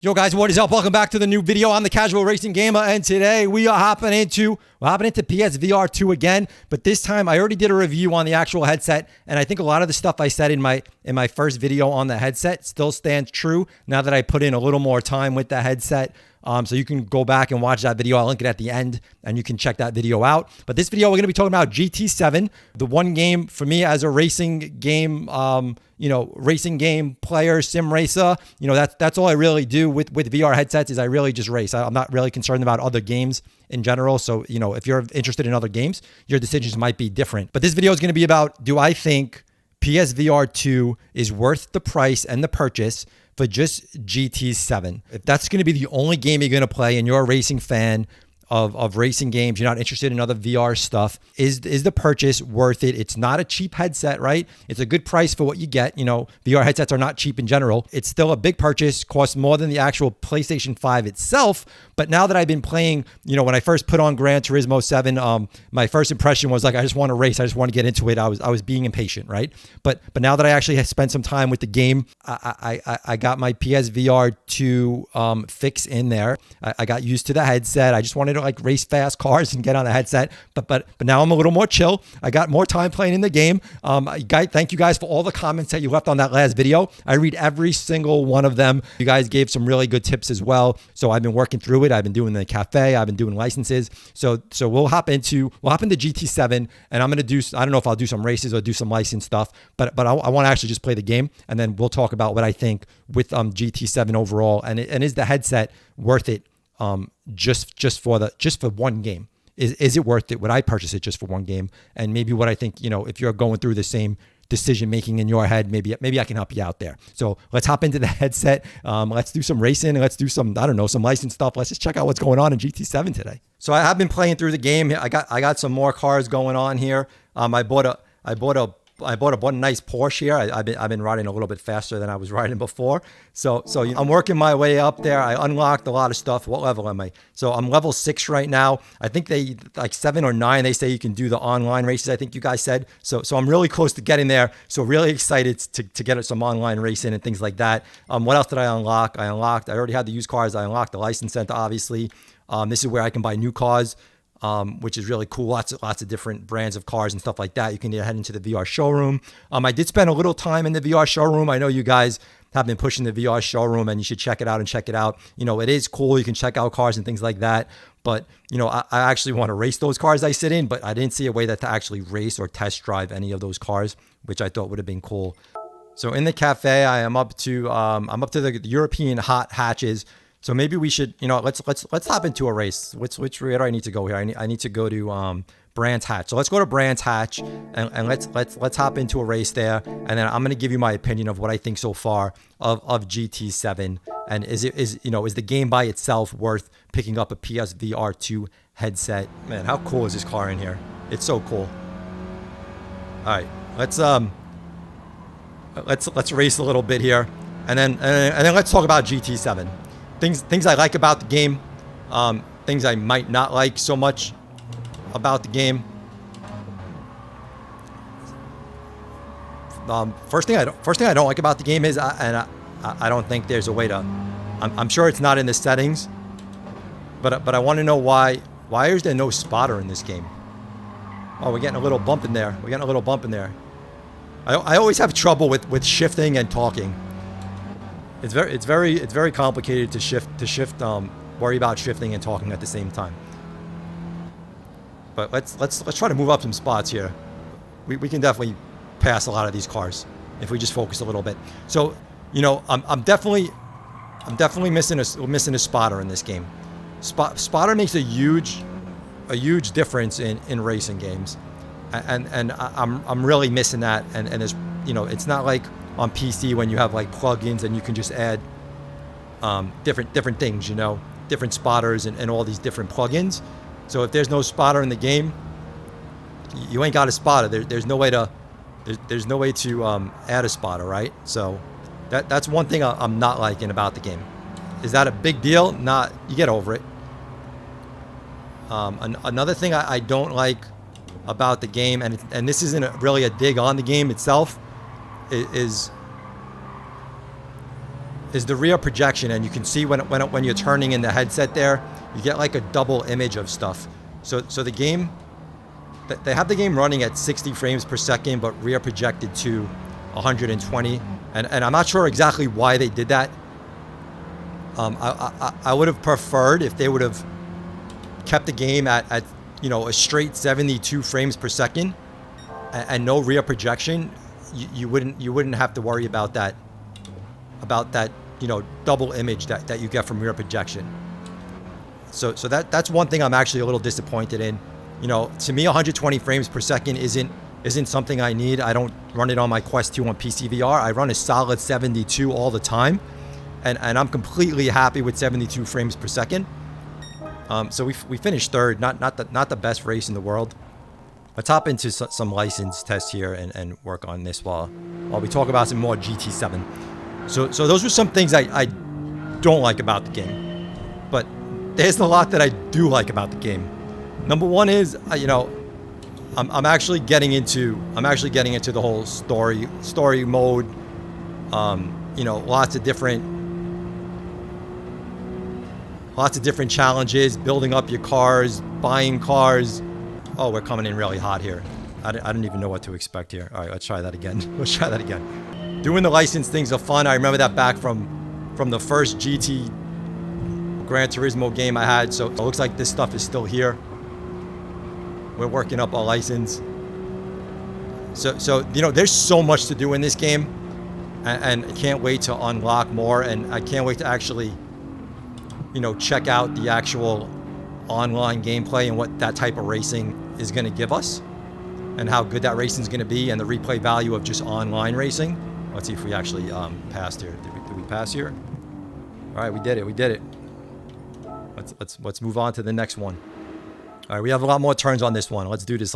Yo guys, what is up? Welcome back to the new video. I'm the Casual Racing Gamer, and today we are hopping into PSVR2 again. But this time, I already did a review on the actual headset, and I think a lot of the stuff I said in my first video on the headset still stands true now that I put in a little more time with the headset. So you can go back and watch that video. I'll link it at the end, and you can check that video out. But this video, we're going to be talking about GT7, the one game for me as a racing game, racing game player, sim racer. That's all I really do with VR headsets is I really just race. I'm not really concerned about other games in general. So, if you're interested in other games, your decisions might be different. But this video is going to be about, do I think PSVR2 is worth the price and the purchase for just GT7? If that's going to be the only game you're going to play and you're a racing fan of racing games, you're not interested in other VR stuff, is the purchase worth it? It's not a cheap headset, right? It's a good price for what you get. VR headsets are not cheap in general. It's still a big purchase, costs more than the actual PlayStation 5 itself. But now that I've been playing, when I first put on Gran Turismo 7, my first impression was like, I just want to race. I just want to get into it. I was being impatient, right? But now that I actually have spent some time with the game, I got my PSVR2 fix in there. I got used to the headset. I just wanted to race fast cars and get on the headset. But now I'm a little more chill. I got more time playing in the game. Thank you guys for all the comments that you left on that last video. I read every single one of them. You guys gave some really good tips as well. So I've been working through it. I've been doing the cafe. I've been doing licenses. So we'll hop into GT7, and I'm going to do, I don't know if I'll do some races or do some license stuff, but I want to actually just play the game, and then we'll talk about what I think with GT7 overall, and is the headset worth it just for one game? Is it worth it? Would I purchase it just for one game? And maybe what I think, if you're going through the same decision making in your head, maybe I can help you out there. So let's hop into the headset. Let's do some racing. Let's do some license stuff. Let's just check out what's going on in GT7 today. So I have been playing through the game. I got some more cars going on here. I bought a nice Porsche here. I've been riding a little bit faster than I was riding before. So I'm working my way up there. I unlocked a lot of stuff. What level am I? So I'm level 6 right now. I think they 7 or 9. They say you can do the online races, I think you guys said. So I'm really close to getting there. So really excited to get some online racing and things like that. What else did I unlock? I already had the used cars. I unlocked the license center, obviously. This is where I can buy new cars. Which is really cool. Lots of different brands of cars and stuff like that. You can head into the VR showroom. I did spend a little time in the VR showroom. I know you guys have been pushing the VR showroom, and you should check it out. It is cool. You can check out cars and things like that. But, I actually want to race those cars I sit in, but I didn't see a way to actually race or test drive any of those cars, which I thought would have been cool. So in the cafe, I'm up to the European hot hatches. So maybe we should, let's hop into a race. Where do I need to go here? I need to go to Brands Hatch. So let's go to Brands Hatch, and let's hop into a race there. And then I'm gonna give you my opinion of what I think so far of GT7, and is the game by itself worth picking up a PSVR2 headset? Man, how cool is this car in here? It's so cool. All right, let's race a little bit here, and then let's talk about GT7. Things I like about the game, things I might not like so much about the game. First thing I don't like about the game is, I don't think there's a way to. I'm sure it's not in the settings, but I want to know why is there no spotter in this game? Oh, we're getting a little bump in there. I always have trouble with shifting and talking. It's very complicated to shift. Worry about shifting and talking at the same time. But let's try to move up some spots here. We can definitely pass a lot of these cars if we just focus a little bit. So I'm definitely missing a spotter in this game. Spotter makes a huge difference in racing games, and I'm really missing that. And there's it's not like on PC when you have plugins and you can just add different things, different spotters and all these different plugins. So if there's no spotter in the game, you ain't got a spotter. There's no way to add a spotter, right? So that's one thing I'm not liking about the game. Is that a big deal? Not. You get over it. Another thing I don't like about the game, and this isn't really a dig on the game itself, is is the rear projection, and you can see when you're turning in the headset there, you get like a double image of stuff. So the game, they have the game running at 60 frames per second, but rear projected to 120, and I'm not sure exactly why they did that. I would have preferred if they would have kept the game at a straight 72 frames per second and no rear projection. You wouldn't have to worry about that double image that you get from rear projection. So that's one thing I'm actually a little disappointed in. To me, 120 frames per second isn't something I need. I don't run it on my Quest 2 on PSVR. I run a solid 72 all the time, and I'm completely happy with 72 frames per second. So we finished third, not the best race in the world. Let's hop into some license tests here and work on this while we talk about some more GT7. So those were some things I don't like about the game, but there's a lot that I do like about the game. Number one is I'm actually getting into the whole story mode. Lots of different challenges, building up your cars, buying cars. Oh, we're coming in really hot here. I didn't even know what to expect here. All right, let's try that again. Doing the license things are fun. I remember that back from the first GT Gran Turismo game I had. So it looks like this stuff is still here. We're working up our license. So there's so much to do in this game, and I can't wait to unlock more, and I can't wait to actually check out the actual online gameplay and what that type of racing is going to give us, and how good that racing is going to be, and the replay value of just online racing. Let's see if we actually passed here. Did we pass here? All right, we did it. Let's move on to the next one. All right, we have a lot more turns on this one. Let's do this.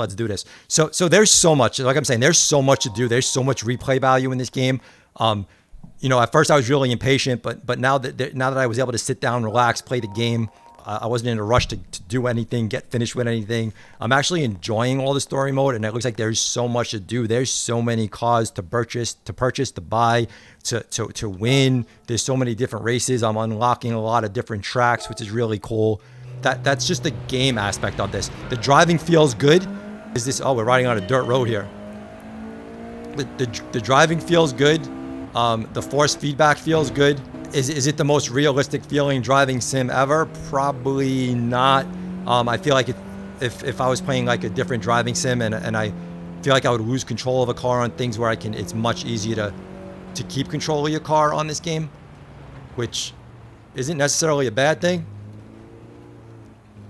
So there's so much. Like I'm saying, there's so much to do. There's so much replay value in this game. At first I was really impatient, but now that I was able to sit down, relax, play the game, I wasn't in a rush to do anything, get finished with anything. I'm actually enjoying all the story mode, and it looks like there's so much to do. There's so many cars to purchase, to buy, to win. There's so many different races. I'm unlocking a lot of different tracks, which is really cool. That's just the game aspect of this. The driving feels good. We're riding on a dirt road here. The driving feels good. The force feedback feels good. Is it the most realistic feeling driving sim ever? Probably not. I feel like if I was playing like a different driving sim and I feel like I would lose control of a car on things where it's much easier to keep control of your car on this game, which isn't necessarily a bad thing.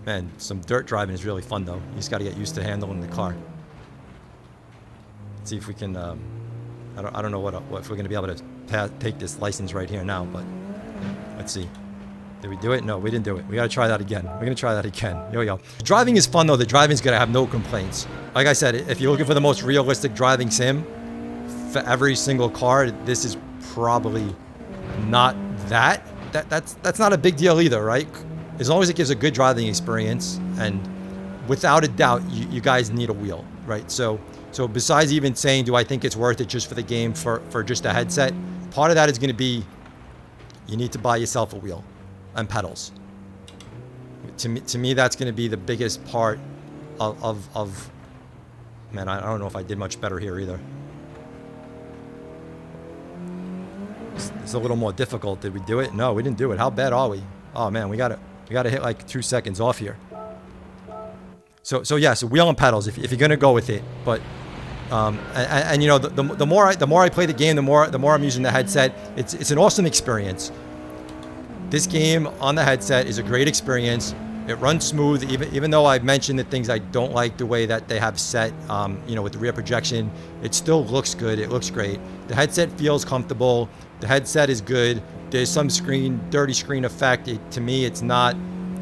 Man, some dirt driving is really fun though. You just got to get used to handling the car. Let's see if we can. I don't know what if we're gonna be able to take this license right here now, but let's see. Did we do it? No, we didn't do it. We gotta try that again. We're gonna try that again. Here we go. Driving is fun though. The driving's gonna have no complaints. Like I said, if you're looking for the most realistic driving sim for every single car, this is probably not that. That's not a big deal either, right? As long as it gives a good driving experience, and without a doubt, you guys need a wheel, right? So besides even saying, do I think it's worth it just for the game, for just a headset, part of that is going to be you need to buy yourself a wheel and pedals. To me, that's going to be the biggest part of man, I don't know if I did much better here either. It's a little more difficult. Did we do it? No, we didn't do it. How bad are we? Oh man, we got to hit like 2 seconds off here. So wheel and pedals if you're gonna go with it. But the more I play the game, the more I'm using the headset. It's an awesome experience. This game on the headset is a great experience. It runs smooth, even though I've mentioned the things I don't like the way that they have set. With the rear projection, it still looks good. It looks great. The headset feels comfortable. The headset is good. There's some dirty screen effect. To me, it's not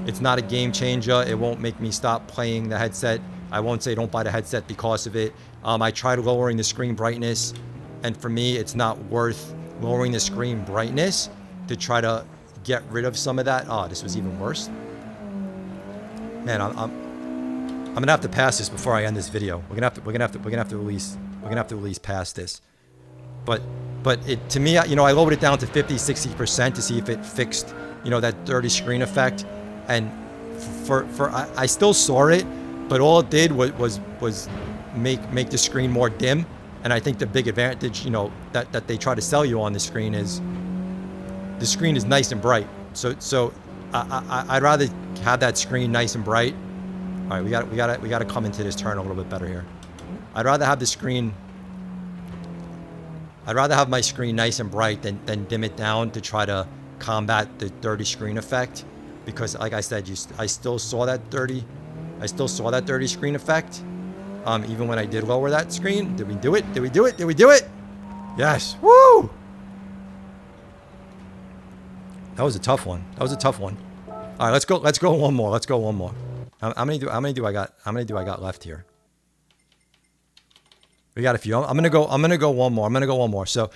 a game changer. It won't make me stop playing the headset. I won't say don't buy the headset because of it. I tried lowering the screen brightness, and for me, it's not worth lowering the screen brightness to try to get rid of some of that. Oh, this was even worse. Man, I'm gonna have to pass this before I end this video. We're gonna have to release past this. But But to me, you know, I lowered it down to 50, 60% to see if it fixed, you know, that dirty screen effect. And I still saw it, but all it did was make the screen more dim. And I think the big advantage, you know, that they try to sell you on the screen is the screen is nice and bright. So I'd rather have that screen nice and bright. All right, we got to come into this turn a little bit better here. I'd rather have my screen nice and bright than dim it down to try to combat the dirty screen effect, because like I said, I still saw that dirty screen effect. Even when I did lower that screen. Did we do it? Did we do it? Did we do it? Yes. Woo! That was a tough one. That was a tough one. All right, let's go one more. Let's go one more. How many do I got left here? We got a few. I'm gonna go one more. So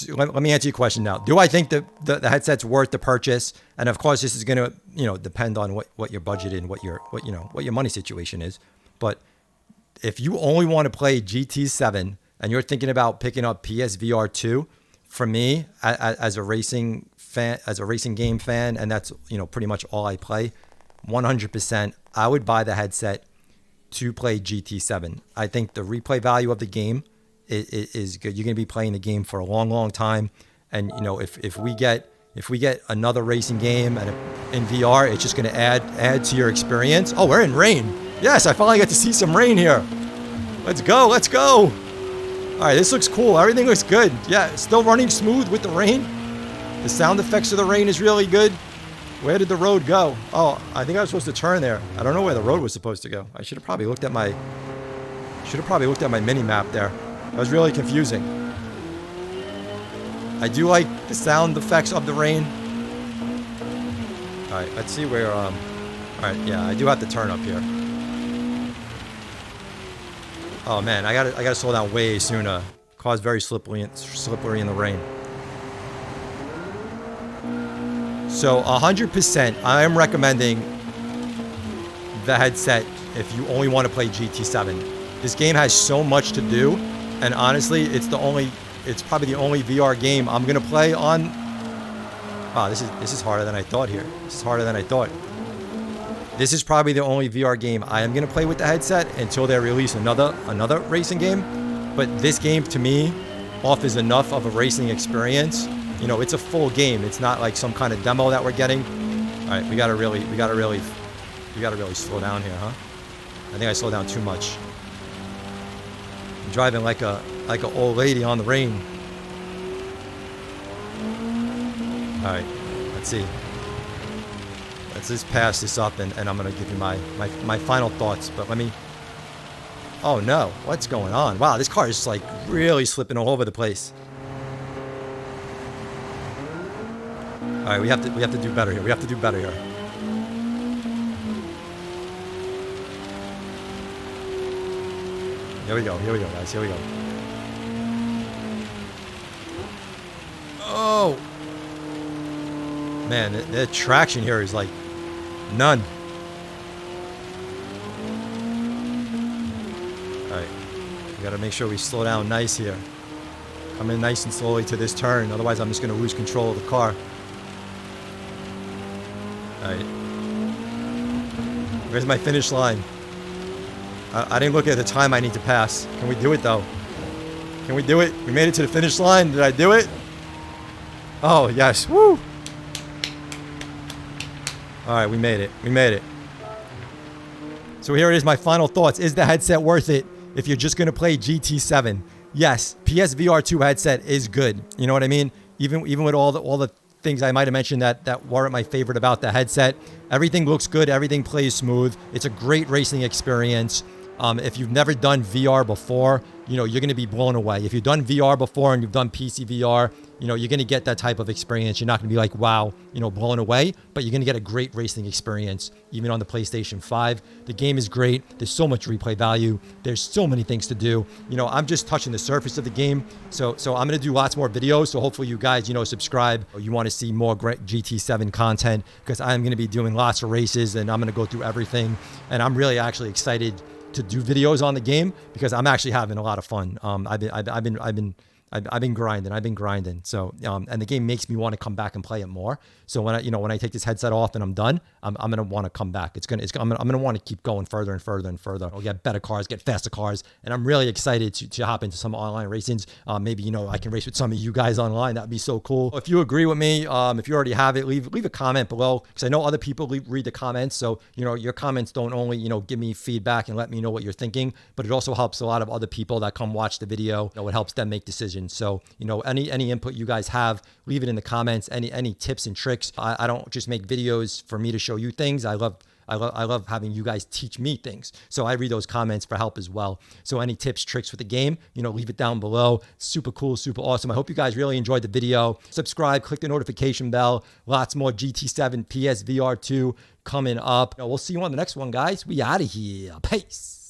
let me answer your question now. Do I think the headset's worth the purchase? And of course, this is gonna, you know, depend on what your budget and what your money situation is. But if you only want to play GT7 and you're thinking about picking up PSVR2, for me, as a racing fan, as a racing game fan, and that's, you know, pretty much all I play, 100%, I would buy the headset to play GT7. I think the replay value of the game is good. You're going to be playing the game for a long, long time. And, you know, if we get another racing game in VR, it's just going to add to your experience. Oh, we're in rain. Yes, I finally got to see some rain here. Let's go. Let's go. All right, this looks cool. Everything looks good. Yeah, still running smooth with the rain. The sound effects of the rain is really good. Where did the road go? Oh, I think I was supposed to turn there. I don't know where the road was supposed to go. I should have probably looked at my mini map there. That was really confusing. I do like the sound effects of the rain. All right, let's see where. All right, yeah, I do have to turn up here. Oh man, I gotta slow down way sooner. Car's very slippery in the rain. So 100%, I am recommending the headset if you only want to play GT7. This game has so much to do, and honestly, it's probably the only VR game I'm gonna play on. Wow, this is harder than I thought here. This is harder than I thought. This is probably the only VR game I am gonna play with the headset until they release another racing game. But this game, to me, offers enough of a racing experience. You know, it's a full game. It's not like some kind of demo that we're getting. All right, we gotta really slow down here, huh? I think I slowed down too much. I'm driving like an old lady on the rain. All right, let's see. Let's just pass this up, and I'm gonna give you my final thoughts. But let me. Oh no, what's going on? Wow, this car is just like really slipping all over the place. All right, we have to do better here. We have to do better here. Here we go, guys. Here we go. Oh, man, the traction here is like none. All right, we gotta make sure we slow down nice here. Come in nice and slowly to this turn, otherwise I'm just gonna lose control of the car. Alright. Where's my finish line? I didn't look at the time I need to pass. Can we do it though? Can we do it? We made it to the finish line. Did I do it? Oh, yes. Woo! Alright, we made it. We made it. So here it is, my final thoughts. Is the headset worth it if you're just going to play GT7? Yes, PSVR2 headset is good. You know what I mean? Even with all the things I might have mentioned that weren't my favorite about the headset. Everything looks good. Everything plays smooth. It's a great racing experience. If you've never done VR before, you know, you're going to be blown away. If you've done VR before and you've done PC VR, you know, you're going to get that type of experience. You're not going to be like, wow, you know, blown away, but you're going to get a great racing experience, even on the PlayStation 5. The game is great. There's so much replay value. There's so many things to do. You know, I'm just touching the surface of the game. So I'm going to do lots more videos. So hopefully you guys, you know, subscribe. You want to see more great GT7 content, because I'm going to be doing lots of races and I'm going to go through everything. And I'm really actually excited to do videos on the game, because I'm actually having a lot of fun. I've I've been grinding. So, and the game makes me want to come back and play it more. So when I take this headset off and I'm done, I'm going to want to come back. I'm going to want to keep going further and further and further. I'll get better cars, get faster cars. And I'm really excited to hop into some online racings. Maybe, I can race with some of you guys online. That'd be so cool. If you agree with me, if you already have it, leave a comment below, because I know other people read the comments. So, your comments don't only, give me feedback and let me know what you're thinking, but it also helps a lot of other people that come watch the video. It helps them make decisions. So, any input you guys have, leave it in the comments. Any tips and tricks. I don't just make videos for me to show you things. I love having you guys teach me things. So I read those comments for help as well. So any tips, tricks with the game, leave it down below. Super cool, super awesome. I hope you guys really enjoyed the video. Subscribe, click the notification bell. Lots more GT7 PSVR2 coming up. We'll see you on the next one, guys. We out of here. Peace.